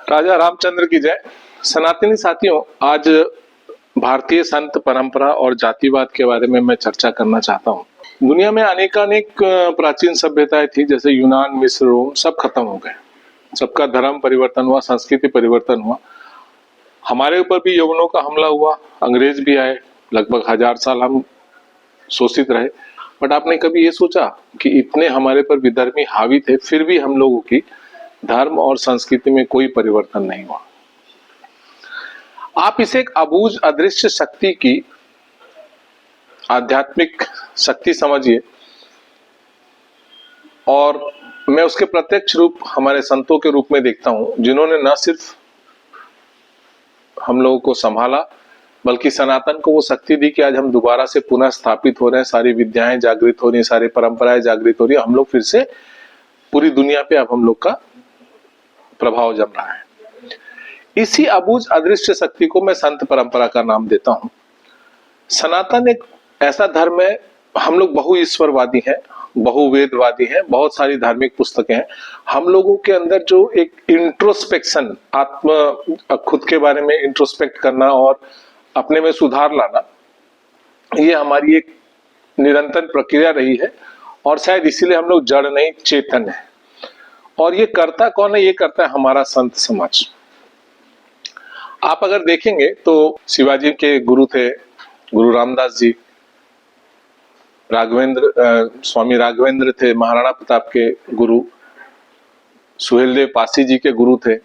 राजा रामचंद्र की जय। सनातनी साथियों, आज भारतीय संत परंपरा और जातिवाद के बारे में मैं चर्चा करना चाहता हूँ। दुनिया में अनेकानेक प्राचीन सभ्यताएं थी, जैसे यूनान, मिस्र, रोम, सब खत्म हो गए। सबका धर्म परिवर्तन हुआ, संस्कृति परिवर्तन हुआ। हमारे ऊपर भी यवनों का हमला हुआ, अंग्रेज भी आए, लगभग 1000 साल हम शोषित रहे। बट आपने कभी ये सोचा कि इतने हमारे पर विधर्मी हावी थे, फिर भी हम लोगों की धर्म और संस्कृति में कोई परिवर्तन नहीं हुआ। आप इसे एक अबूझ अदृश्य शक्ति की आध्यात्मिक शक्ति समझिए, और मैं उसके प्रत्यक्ष रूप हमारे संतों के रूप में देखता हूं, जिन्होंने न सिर्फ हम लोगों को संभाला, बल्कि सनातन को वो शक्ति दी कि आज हम दोबारा से पुनः स्थापित हो रहे हैं। सारी विद्याएं जागृत हो रही हैं, सारी परंपराएं जागृत हो रही है। हम लोग फिर से पूरी दुनिया पे अब हम लोग का प्रभाव जम रहा है। इसी अबूझ अदृश्य शक्ति को मैं संत परंपरा का नाम देता हूं। सनातन एक ऐसा धर्म है, हम लोग बहु ईश्वरवादी हैं, बहुवेदवादी हैं, बहुत सारी धार्मिक पुस्तकें हैं। हम लोगों के अंदर जो एक इंट्रोस्पेक्शन, खुद के बारे में इंट्रोस्पेक्ट करना और अपने में सुधार लाना, ये हमारी एक निरंतर प्रक्रिया रही है। और शायद इसीलिए हम लोग जड़ नहीं चेतन है। और ये करता कौन है? ये करता है हमारा संत समाज। आप अगर देखेंगे तो शिवाजी के गुरु थे गुरु रामदास जी, स्वामी राघवेंद्र थे महाराणा प्रताप के गुरु, सुहेलदेव पासी जी के गुरु थे।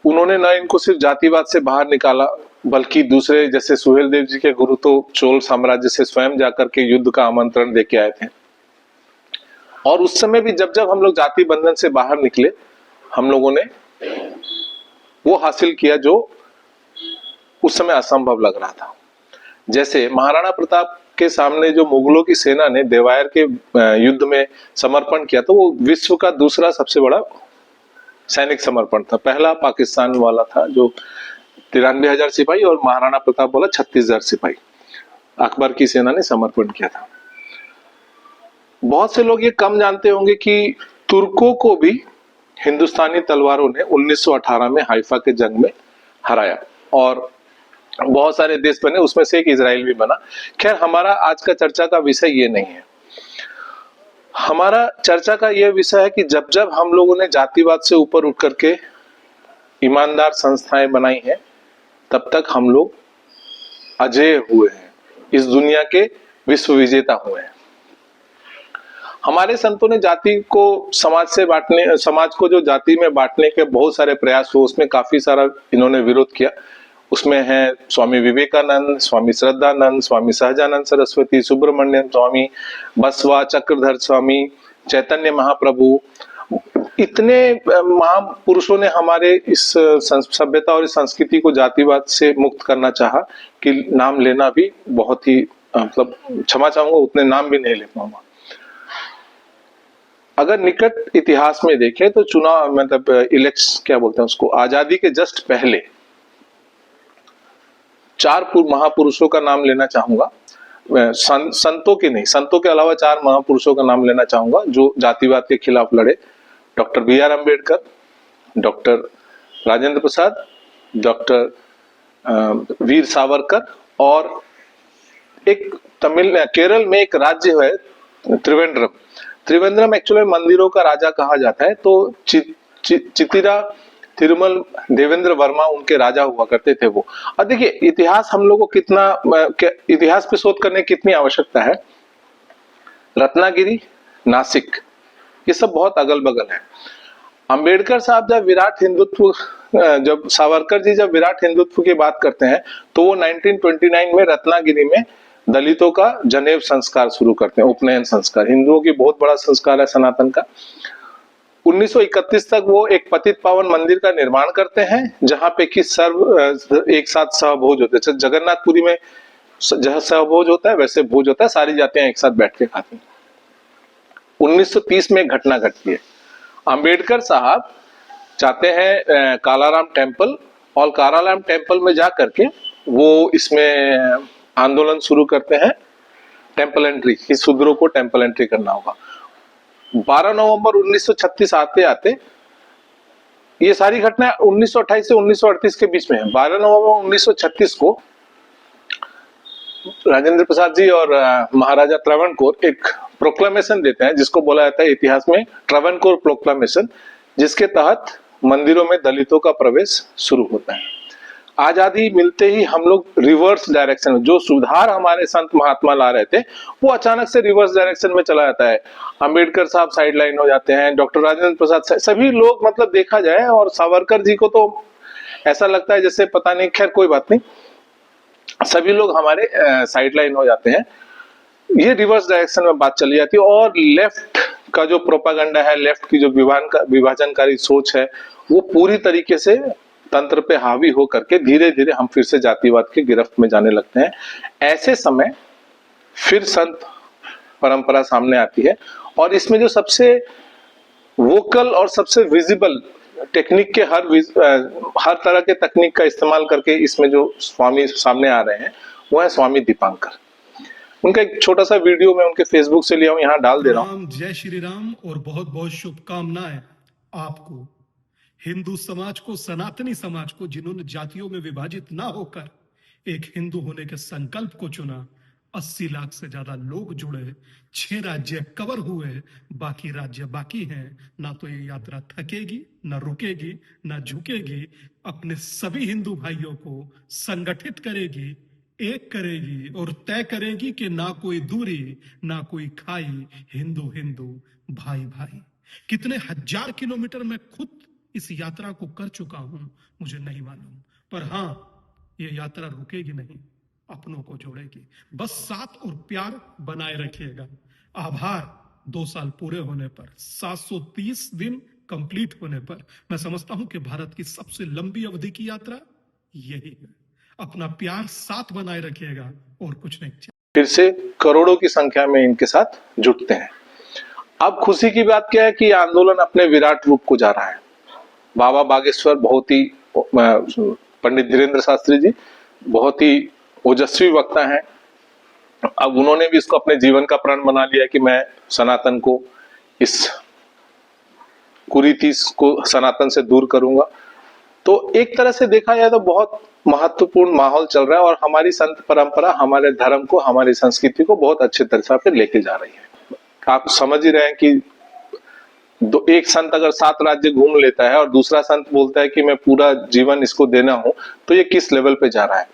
उन्होंने ना इनको सिर्फ जातिवाद से बाहर निकाला, बल्कि दूसरे जैसे सुहेलदेव जी के गुरु तो चोल साम्राज्य से स्वयं जाकर के युद्ध का आमंत्रण देके आए थे। और उस समय भी जब जब हम लोग जाति बंधन से बाहर निकले, हम लोगों ने वो हासिल किया जो उस समय असंभव लग रहा था। जैसे महाराणा प्रताप के सामने जो मुगलों की सेना ने देवायर के युद्ध में समर्पण किया, तो वो विश्व का दूसरा सबसे बड़ा सैनिक समर्पण था। पहला पाकिस्तान वाला था जो 93,000 सिपाही, और महाराणा प्रताप वाला 36,000 सिपाही अकबर की सेना ने समर्पण किया था। बहुत से लोग ये कम जानते होंगे कि तुर्कों को भी हिंदुस्तानी तलवारों ने 1918 में हाइफा के जंग में हराया, और बहुत सारे देश बने, उसमें से एक इजराइल भी बना। खैर, हमारा आज का चर्चा का विषय ये नहीं है। हमारा चर्चा का यह विषय है कि जब जब हम लोगों ने जातिवाद से ऊपर उठ करके ईमानदार संस्थाएं बनाई हैं, तब तक हम लोग अजेय हुए हैं, इस दुनिया के विश्व विजेता हुए हैं। हमारे संतों ने जाति को समाज से बांटने, समाज को जो जाति में बांटने के बहुत सारे प्रयास हुए, उसमें काफी सारा इन्होंने विरोध किया। उसमें है स्वामी विवेकानंद, स्वामी श्रद्धानंद, स्वामी सहजानंद सरस्वती, सुब्रमण्यम स्वामी, बसवा, चक्रधर स्वामी, चैतन्य महाप्रभु। इतने महापुरुषों ने हमारे इस सभ्यता और इस संस्कृति को जातिवाद से मुक्त करना चाहा कि नाम लेना भी बहुत ही, मतलब क्षमा चाहूंगा, उतने नाम भी नहीं ले पाऊंगा। अगर निकट इतिहास में देखें तो चुनाव, मतलब इलेक्शन क्या बोलते हैं उसको, आजादी के जस्ट पहले 4 महापुरुषों का नाम लेना चाहूंगा। संतों के नहीं, संतों के अलावा 4 महापुरुषों का नाम लेना चाहूंगा जो जातिवाद के खिलाफ लड़े। Doctor BR Ambedkar, doctor Rajendra Prasad, doctor Veer Savarkar, और एक केरल में एक राज्य है त्रिवेंद्रम। त्रिवेंद्रम एक्चुअली मंदिरों का राजा कहा जाता है। तो चितिरा तिरुमल देवेंद्र वर्मा उनके राजा हुआ करते थे वो। और देखिए, इतिहास हम लोगों को इतिहास पे शोध करने की कितनी आवश्यकता है। रत्नागिरी, नासिक, ये सब बहुत अगल बगल है। अंबेडकर साहब जब विराट हिंदुत्व, जब सावरकर जी जब विराट हिंदुत्व की बात करते हैं, तो वो 1929 में रत्नागिरी में दलितों का जनेऊ संस्कार शुरू करते हैं, उपनयन संस्कार। हिंदुओं की बहुत बड़ा संस्कार है सनातन का। 1931 तक वो एक पतित पावन मंदिर का निर्माण करते हैं, जहां पे कि सर्व एक साथ सहभोज होते हैं। जगन्नाथपुरी में जहां सहभोज होता है, वैसे भोज होता है, सारी जातियां एक साथ बैठ के खाती हैं। 1930 में एक घटना घटती है। अंबेडकर साहब चाहते हैं कालाराम टेम्पल, और कालाराम टेम्पल में जा करके वो इसमें आंदोलन शुरू करते हैं, टेम्पल एंट्री, इस शूद्रों को टेम्पल एंट्री करना होगा। 12 नवंबर 1936 आते आते ये सारी घटनाएं 1928 से 1938 के बीच में है। 12 नवंबर 1936 को राजेंद्र प्रसाद जी और महाराजा त्रावणकोर एक प्रोक्लामेशन देते हैं, जिसको बोला जाता है इतिहास में त्रावणकोर प्रोक्लामेशन, जिसके तहत मंदिरों में दलितों का प्रवेश शुरू होता है। आजादी मिलते ही हम लोग रिवर्स डायरेक्शन में, जो सुधार हमारे संत महात्मा ला रहे थे वो अचानक से रिवर्स डायरेक्शन में चला जाता है। अंबेडकर साहब साइडलाइन हो जाते हैं, डॉक्टर राजेंद्र प्रसाद, सभी लोग मतलब देखा जाए, और सावरकर जी को तो ऐसा लगता है जैसे पता नहीं, खैर कोई बात नहीं, सभी लोग हमारे साइडलाइन हो जाते हैं। ये रिवर्स डायरेक्शन में बात चली जाती है, और लेफ्ट का जो प्रोपागंडा है, लेफ्ट की जो विभाजनकारी सोच है, वो पूरी तरीके से तंत्र पे हावी हो करके धीरे धीरे हम फिर से जातिवाद के गिरफ्त में जाने लगते हैं। ऐसे समय फिर संत परंपरा सामने आती है, और इसमें जो सबसे वोकल और सबसे विजिबल टेक्निक के हर तरह के तकनीक का इस्तेमाल करके इसमें जो स्वामी सामने आ रहे हैं वो है स्वामी दीपांकर। उनका एक छोटा सा वीडियो मैं उनके फेसबुक से लिया हूं, यहाँ डाल दे रहा हूँ। जय श्री राम और बहुत बहुत शुभकामनाएं आपको, हिंदू समाज को, सनातनी समाज को, जिन्होंने जातियों में विभाजित ना होकर एक हिंदू होने के संकल्प को चुना। 80 लाख से ज्यादा लोग जुड़े, 6 राज्य कवर हुए, बाकी राज्य बाकी हैं। ना तो ये यात्रा थकेगी, ना रुकेगी, ना झुकेगी। अपने सभी हिंदू भाइयों को संगठित करेगी, एक करेगी और तय करेगी कि ना कोई दूरी, ना कोई खाई, हिंदू हिंदू, भाई भाई। कितने हजार किलोमीटर मैं खुद इस यात्रा को कर चुका हूं, मुझे नहीं मालूम, पर हां, ये यात्रा रुकेगी नहीं, अपनों को जोड़ेगी। बस साथ और प्यार बनाए रखिएगा। आभार। 2 साल पूरे होने पर, 730 दिन कंप्लीट होने पर, मैं समझता हूं कि भारत की सबसे लंबी अवधि की यात्रा यही है। अपना प्यार साथ बनाए रखिएगा और कुछ नहीं। फिर से करोड़ों की संख्या में इनके साथ जुटते हैं। अब खुशी की बात क्या है कि आंदोलन अपने विराट रूप को जा रहा है। बाबा बागेश्वर बहुत ही, पंडित धीरेन्द्र शास्त्री जी बहुत ही ओजस्वी वक्ता हैं। अब उन्होंने भी इसको अपने जीवन का प्रण बना लिया कि मैं सनातन को, इस कुरीति को सनातन से दूर करूंगा। तो एक तरह से देखा जाए तो बहुत महत्वपूर्ण माहौल चल रहा है, और हमारी संत परंपरा हमारे धर्म को, हमारी संस्कृति को बहुत अच्छे तरह से लेके जा रही है। आप समझ ही रहे हैं कि एक संत अगर 7 राज्य घूम लेता है और दूसरा संत बोलता है कि मैं पूरा जीवन इसको देना हूं, तो ये किस लेवल पे जा रहा है।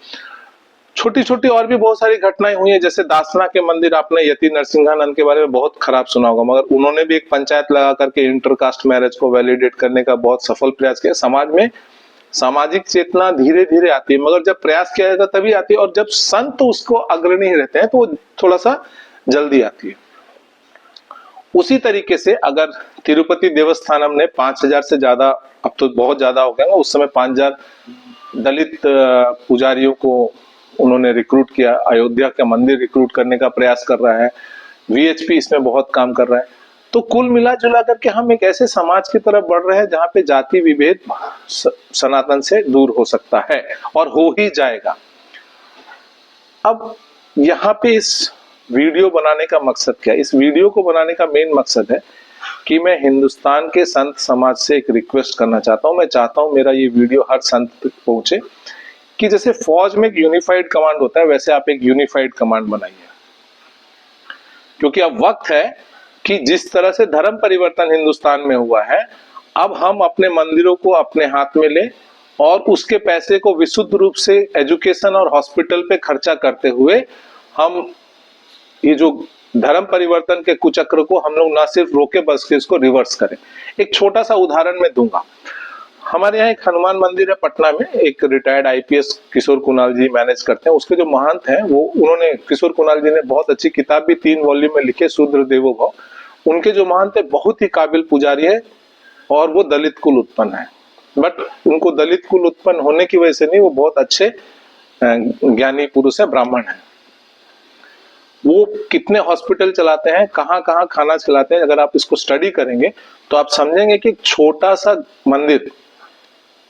छोटी छोटी और भी बहुत सारी घटनाएं हुई हैं, जैसे दासना के मंदिर, आपने यति नरसिंहानंद के बारे में बहुत खराब सुना होगा, मगर उन्होंने भी एक पंचायत लगा करके इंटरकास्ट मैरिज को वैलिडेट करने का बहुत सफल प्रयास किया। समाज में सामाजिक चेतना धीरे धीरे आती है, मगर जब प्रयास किया जाता है तभी आती है, और जब संत उसको अग्रणी रहते हैं तो वो थोड़ा सा जल्दी आती है। उसी तरीके से अगर तिरुपति देवस्थानम ने 5000 से ज्यादा, अब तो बहुत ज्यादा हो गया, उस समय 5000 दलित पुजारियों को उन्होंने रिक्रूट किया, अयोध्या का मंदिर रिक्रूट करने का प्रयास कर रहा है, वीएचपी इसमें बहुत काम कर रहा है। तो कुल मिला जुला करके हम एक ऐसे समाज की तरफ बढ़ रहे हैं जहां पे जाति विभेद सनातन से दूर हो सकता है, और हो ही जाएगा। अब यहाँ पे इस वीडियो बनाने का मकसद क्या है? इस वीडियो को बनाने का मेन मकसद है कि मैं हिंदुस्तान के संत समाज से एक रिक्वेस्ट करना चाहता हूं। मैं चाहता हूं मेरा ये वीडियो हर संत तक पहुंचे, कि जैसे फौज में एक यूनिफाइड कमांड होता है, वैसे आप एक यूनिफाइड कमांड बनाइए। क्योंकि अब वक्त है कि जिस तरह से धर्म परिवर्तन हिंदुस्तान में हुआ है, अब हम अपने मंदिरों को अपने हाथ में ले, और उसके पैसे को विशुद्ध रूप से एजुकेशन और हॉस्पिटल पे खर्चा करते हुए हम ये जो धर्म परिवर्तन के कुचक्र को हम लोग ना सिर्फ रोके, बल्कि इसको रिवर्स करें। एक छोटा सा उदाहरण मैं दूंगा। हमारे यहाँ एक हनुमान मंदिर है पटना में, एक रिटायर्ड आईपीएस किशोर कुणाल जी मैनेज करते हैं। उसके जो महंत हैं वो, उन्होंने, किशोर कुणाल जी ने बहुत अच्छी किताब भी 3 वॉल्यूम में लिखे, शूद्र देवो भव। उनके जो महंत है बहुत ही काबिल पुजारी है, और वो दलित कुल उत्पन्न है। बट उनको दलित कुल उत्पन्न होने की वजह से नहीं, वो बहुत अच्छे ज्ञानी पुरुष है, ब्राह्मण है। वो कितने हॉस्पिटल चलाते हैं, कहाँ कहाँ खाना खिलाते हैं, अगर आप इसको स्टडी करेंगे तो आप समझेंगे कि छोटा सा मंदिर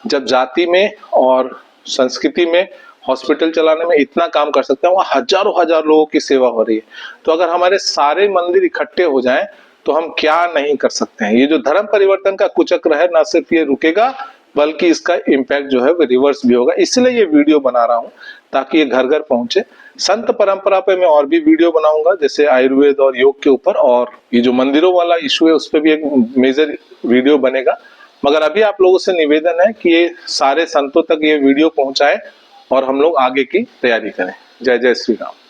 जब जाति में और संस्कृति में हॉस्पिटल चलाने में इतना काम कर सकते हैं, वहाँ हजारों हजार लोगों की सेवा हो रही है। तो अगर हमारे सारे मंदिर इकट्ठे हो जाएं तो हम क्या नहीं कर सकते हैं। ये जो धर्म परिवर्तन का कुचक्र है, ना सिर्फ ये रुकेगा बल्कि इसका इम्पैक्ट जो है वो रिवर्स भी होगा। इसलिए ये वीडियो बना रहा हूं ताकि ये घर घर पहुंचे। संत परंपरा पे मैं और भी वीडियो बनाऊंगा, जैसे आयुर्वेद और योग के ऊपर, और ये जो मंदिरों वाला इशू है उस पर भी एक मेजर वीडियो बनेगा। मगर अभी आप लोगों से निवेदन है कि ये सारे संतों तक ये वीडियो पहुंचाए और हम लोग आगे की तैयारी करें। जय जय श्री राम।